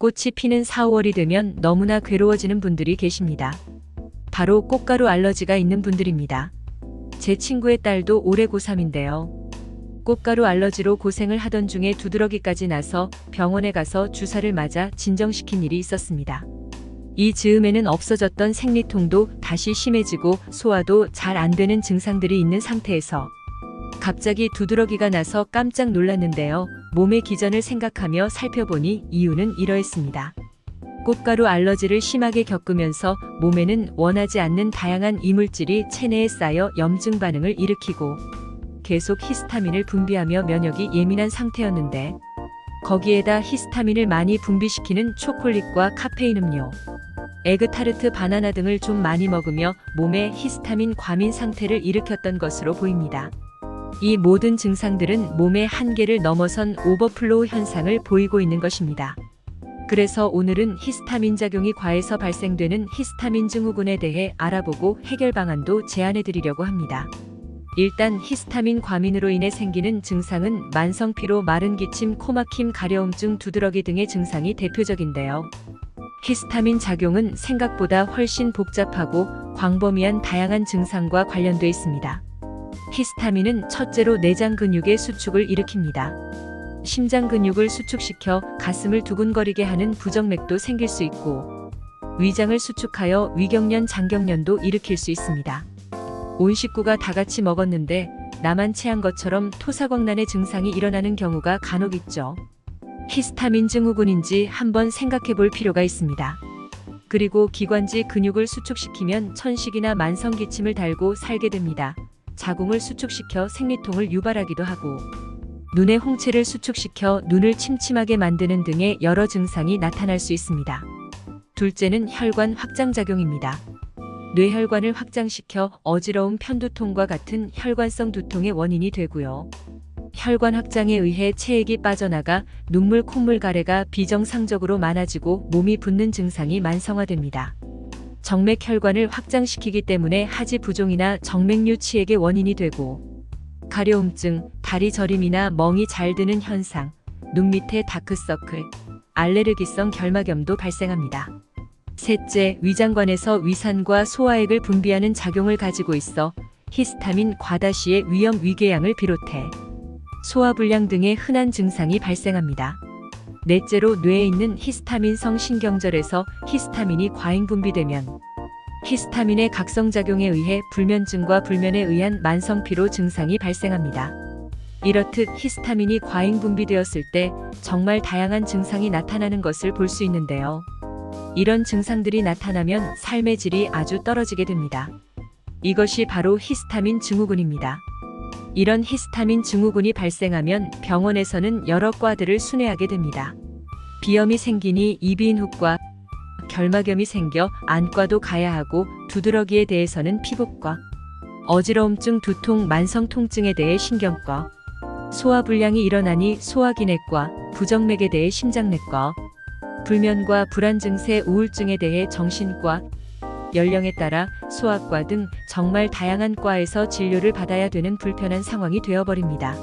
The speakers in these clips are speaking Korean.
꽃이 피는 4, 5월이 되면 너무나 괴로워지는 분들이 계십니다. 바로 꽃가루 알러지가 있는 분들입니다. 제 친구의 딸도 올해 고3인데요. 꽃가루 알러지로 고생을 하던 중에 두드러기까지 나서 병원에 가서 주사를 맞아 진정시킨 일이 있었습니다. 이 즈음에는 없어졌던 생리통도 다시 심해지고 소화도 잘 안 되는 증상들이 있는 상태에서 갑자기 두드러기가 나서 깜짝 놀랐는데요. 몸의 기전을 생각하며 살펴보니 이유는 이러했습니다. 꽃가루 알러지를 심하게 겪으면서 몸에는 원하지 않는 다양한 이물질이 체내에 쌓여 염증 반응을 일으키고 계속 히스타민을 분비하며 면역이 예민한 상태였는데 거기에다 히스타민을 많이 분비시키는 초콜릿과 카페인 음료, 에그타르트, 바나나 등을 좀 많이 먹으며 몸에 히스타민 과민 상태를 일으켰던 것으로 보입니다. 이 모든 증상들은 몸의 한계를 넘어선 오버플로우 현상을 보이고 있는 것입니다. 그래서 오늘은 히스타민 작용이 과해서 발생되는 히스타민 증후군에 대해 알아보고 해결 방안도 제안해 드리려고 합니다. 일단 히스타민 과민으로 인해 생기는 증상은 만성 피로, 마른 기침, 코막힘, 가려움증, 두드러기 등의 증상이 대표적인데요. 히스타민 작용은 생각보다 훨씬 복잡하고 광범위한 다양한 증상과 관련돼 있습니다. 히스타민은 첫째로 내장 근육의 수축을 일으킵니다. 심장 근육을 수축시켜 가슴을 두근거리게 하는 부정맥도 생길 수 있고 위장을 수축하여 위경련, 장경련도 일으킬 수 있습니다. 온 식구가 다 같이 먹었는데 나만 체한 것처럼 토사광난의 증상이 일어나는 경우가 간혹 있죠. 히스타민 증후군인지 한번 생각해 볼 필요가 있습니다. 그리고 기관지 근육을 수축시키면 천식이나 만성기침을 달고 살게 됩니다. 자궁을 수축시켜 생리통을 유발하기도 하고 눈의 홍채를 수축시켜 눈을 침침하게 만드는 등의 여러 증상이 나타날 수 있습니다. 둘째는 혈관 확장작용입니다. 뇌혈관을 확장시켜 어지러움, 편두통과 같은 혈관성 두통의 원인이 되고요. 혈관 확장에 의해 체액이 빠져나가 눈물, 콧물, 가래가 비정상적으로 많아지고 몸이 붓는 증상이 만성화됩니다. 정맥혈관을 확장시키기 때문에 하지 부종이나 정맥류 치액의 원인이 되고 가려움증, 다리 저림이나 멍이 잘 드는 현상, 눈 밑에 다크서클, 알레르기성 결막염도 발생합니다. 셋째, 위장관에서 위산과 소화액을 분비하는 작용을 가지고 있어 히스타민 과다 시에 위염, 위궤양을 비롯해 소화불량 등의 흔한 증상이 발생합니다. 넷째로 뇌에 있는 히스타민성 신경절에서 히스타민이 과잉 분비되면 히스타민의 각성작용에 의해 불면증과 불면에 의한 만성피로 증상이 발생합니다. 이렇듯 히스타민이 과잉 분비되었을 때 정말 다양한 증상이 나타나는 것을 볼 수 있는데요. 이런 증상들이 나타나면 삶의 질이 아주 떨어지게 됩니다. 이것이 바로 히스타민 증후군입니다. 이런 히스타민 증후군이 발생하면 병원에서는 여러 과들을 순회하게 됩니다. 비염이 생기니 이비인후과, 결막염이 생겨 안과도 가야 하고 두드러기에 대해서는 피부과, 어지러움증, 두통, 만성 통증에 대해 신경과, 소화불량이 일어나니 소화기내과, 부정맥에 대해 심장내과, 불면과 불안 증세, 우울증에 대해 정신과, 연령에 따라 소아과 등 정말 다양한 과에서 진료를 받아야 되는 불편한 상황이 되어버립니다.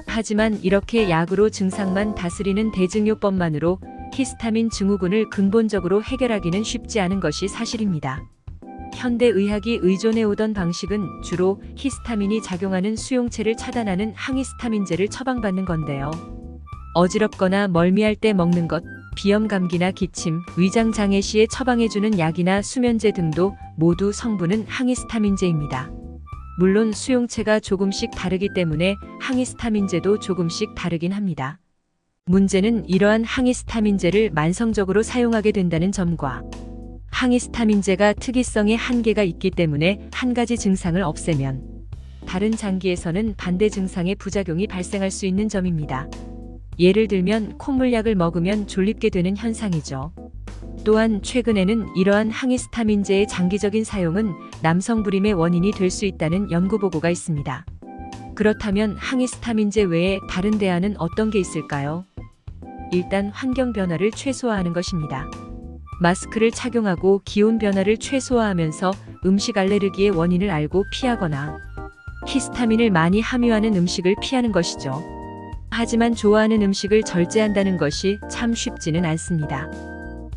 하지만 이렇게 약으로 증상만 다스리는 대증요법만으로 히스타민 증후군을 근본적으로 해결하기는 쉽지 않은 것이 사실입니다. 현대의학이 의존해오던 방식은 주로 히스타민이 작용하는 수용체를 차단하는 항히스타민제를 처방받는 건데요. 어지럽거나 멀미할 때 먹는 것, 비염, 감기나 기침, 위장장애 시에 처방해주는 약이나 수면제 등도 모두 성분은 항히스타민제입니다. 물론 수용체가 조금씩 다르기 때문에 항히스타민제도 조금씩 다르긴 합니다. 문제는 이러한 항히스타민제를 만성적으로 사용하게 된다는 점과 항히스타민제가 특이성에 한계가 있기 때문에 한 가지 증상을 없애면 다른 장기에서는 반대 증상의 부작용이 발생할 수 있는 점입니다. 예를 들면 콧물약을 먹으면 졸립게 되는 현상이죠. 또한 최근에는 이러한 항히스타민제의 장기적인 사용은 남성 불임의 원인이 될 수 있다는 연구 보고가 있습니다. 그렇다면 항히스타민제 외에 다른 대안은 어떤 게 있을까요? 일단 환경 변화를 최소화하는 것입니다. 마스크를 착용하고 기온 변화를 최소화하면서 음식 알레르기의 원인을 알고 피하거나 히스타민을 많이 함유하는 음식을 피하는 것이죠. 하지만 좋아하는 음식을 절제한다는 것이 참 쉽지는 않습니다.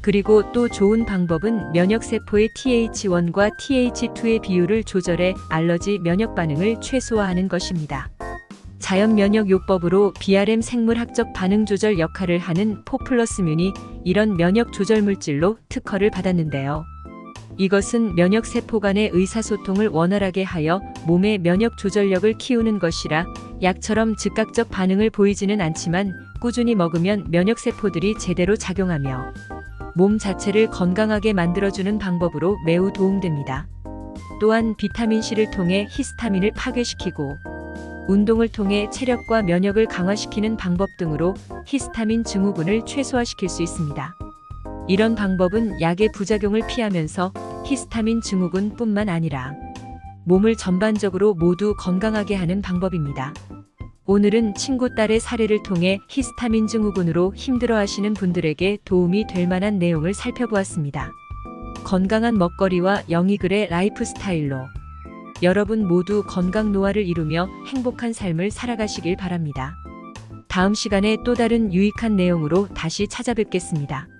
그리고 또 좋은 방법은 면역세포의 TH1과 TH2의 비율을 조절해 알러지 면역 반응을 최소화하는 것입니다. 자연 면역 요법으로 BRM 생물학적 반응 조절 역할을 하는 포플러스뮴이 이런 면역 조절 물질로 특허를 받았는데요. 이것은 면역세포 간의 의사소통을 원활하게 하여 몸의 면역 조절력을 키우는 것이라 약처럼 즉각적 반응을 보이지는 않지만 꾸준히 먹으면 면역세포들이 제대로 작용하며 몸 자체를 건강하게 만들어주는 방법으로 매우 도움됩니다. 또한 비타민C를 통해 히스타민을 파괴시키고 운동을 통해 체력과 면역을 강화시키는 방법 등으로 히스타민 증후군을 최소화시킬 수 있습니다. 이런 방법은 약의 부작용을 피하면서 히스타민 증후군뿐만 아니라 몸을 전반적으로 모두 건강하게 하는 방법입니다. 오늘은 친구 딸의 사례를 통해 히스타민 증후군으로 힘들어하시는 분들에게 도움이 될 만한 내용을 살펴보았습니다. 건강한 먹거리와 영희글의 라이프 스타일로 여러분 모두 건강 노화를 이루며 행복한 삶을 살아가시길 바랍니다. 다음 시간에 또 다른 유익한 내용으로 다시 찾아뵙겠습니다.